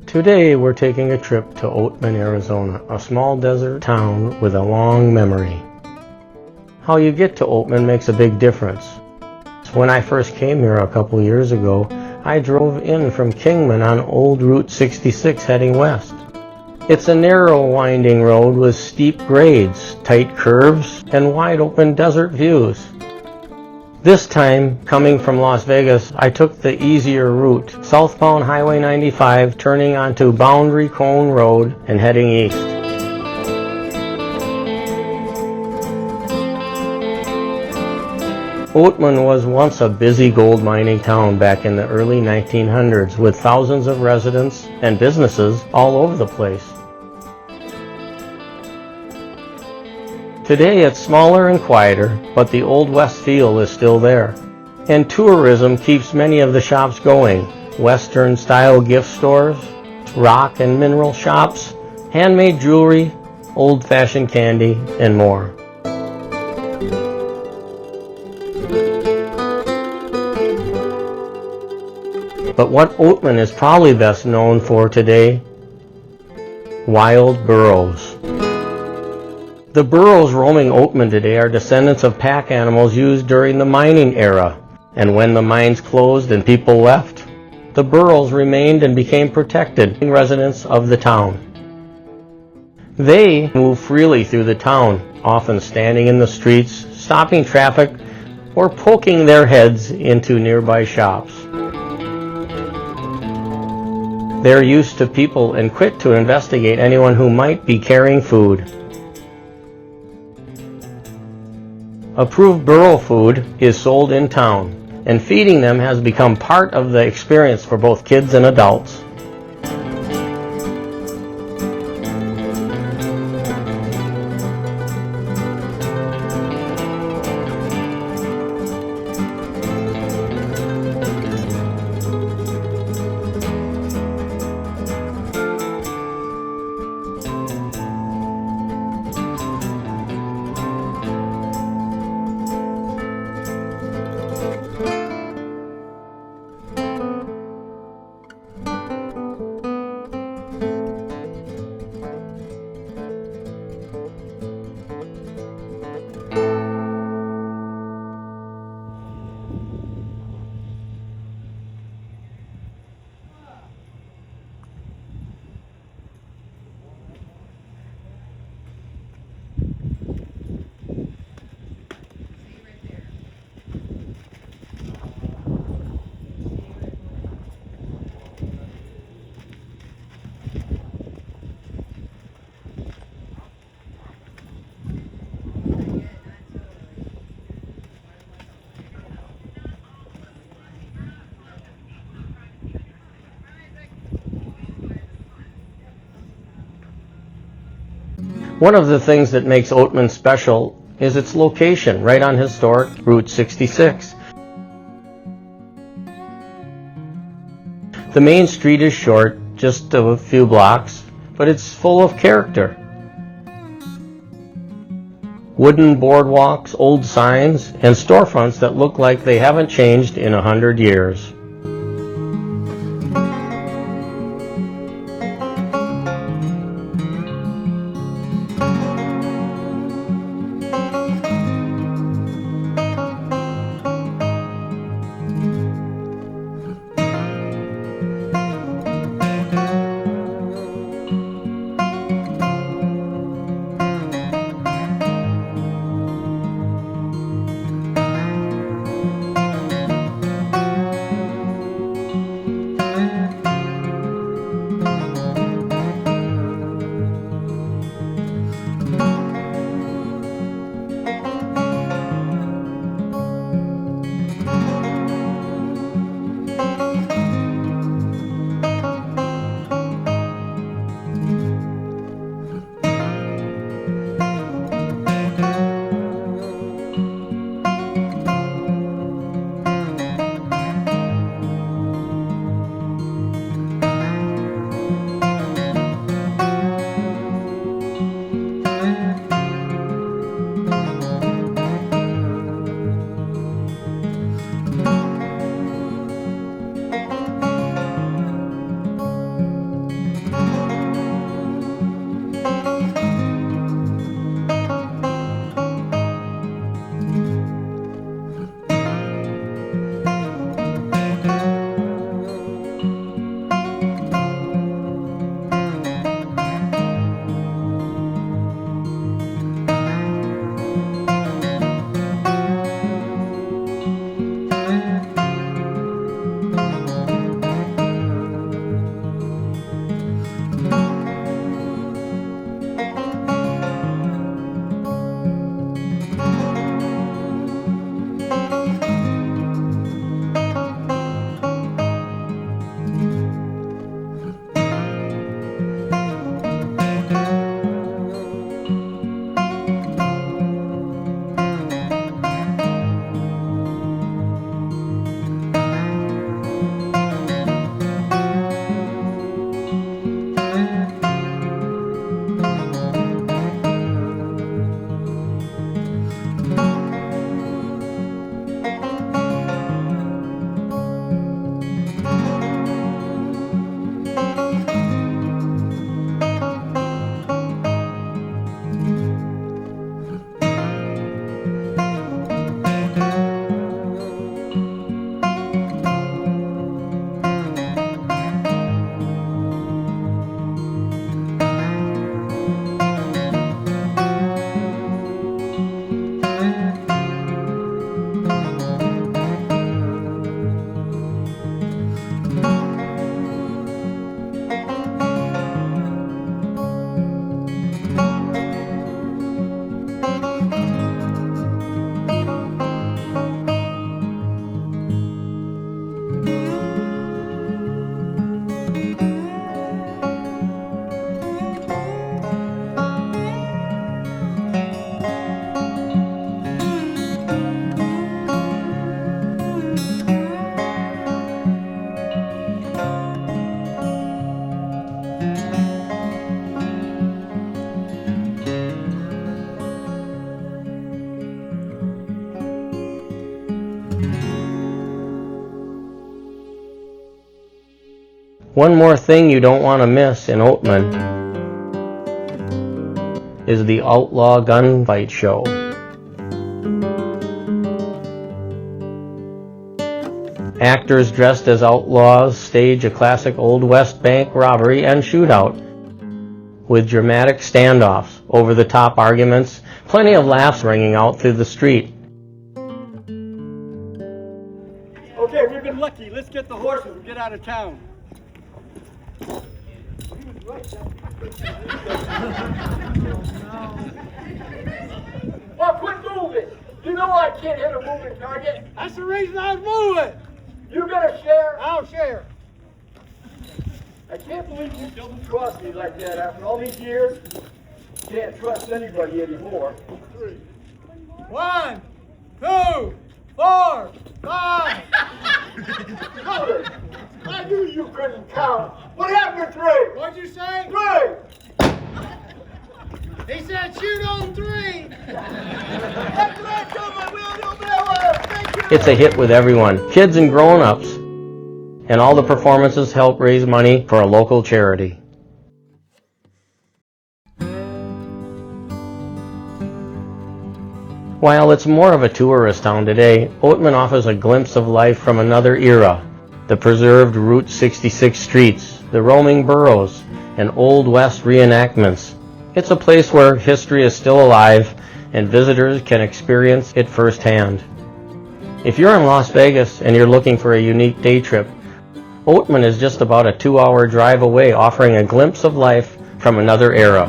Today we're taking a trip to Oatman, Arizona, a small desert town with a long memory. How you get to Oatman makes a big difference. When I first came here a couple years ago, I drove in from Kingman on old Route 66 heading west. It's a narrow, winding road with steep grades, tight curves, and wide open desert views. This time, coming from Las Vegas, I took the easier route, southbound Highway 95, turning onto Boundary Cone Road and heading east. Oatman was once a busy gold mining town back in the early 1900s with thousands of residents and businesses all over the place. Today it's smaller and quieter, but the Old West feel is still there. And tourism keeps many of the shops going. Western-style gift stores, rock and mineral shops, handmade jewelry, old-fashioned candy, and more. But what Oatman is probably best known for today? Wild burros. The burros roaming Oatman today are descendants of pack animals used during the mining era, and when the mines closed and people left, the burros remained and became protected residents of the town. They move freely through the town, often standing in the streets, stopping traffic, or poking their heads into nearby shops. They're used to people and quick to investigate anyone who might be carrying food. Approved burro food is sold in town, and feeding them has become part of the experience for both kids and adults. One of the things that makes Oatman special is its location, right on historic Route 66. The main street is short, just a few blocks, but it's full of character. Wooden boardwalks, old signs, and storefronts that look like they haven't changed in 100 years. One more thing you don't want to miss in Oatman is the Outlaw Gunfight Show. Actors dressed as outlaws stage a classic Old West bank robbery and shootout with dramatic standoffs, over-the-top arguments, plenty of laughs ringing out through the street. Okay, we've been lucky. Let's get the horses and get out of town. Well, quit moving. You know I can't hit a moving target. That's the reason I was moving. You gonna share? I'll share. I can't believe you double-crossed me like that after all these years. Can't trust anybody anymore. 1, 2, 4, 5. Mother, I knew you couldn't count. What happened to 3? What'd you say? 3. He said shoot on 3. That's what I told my Will Miller. Thank you. It's a hit with everyone, kids and grown-ups, and all the performances help raise money for a local charity. While it's more of a tourist town today, Oatman offers a glimpse of life from another era. The preserved Route 66 streets, the roaming Burros, and Old West reenactments. It's a place where history is still alive and visitors can experience it firsthand. If you're in Las Vegas and you're looking for a unique day trip, Oatman is just about a 2-hour drive away, offering a glimpse of life from another era.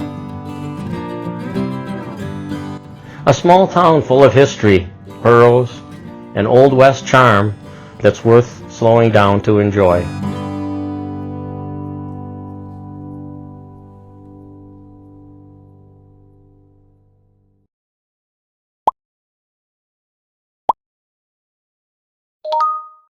A small town full of history, Burros, and Old West charm that's worth slowing down to enjoy.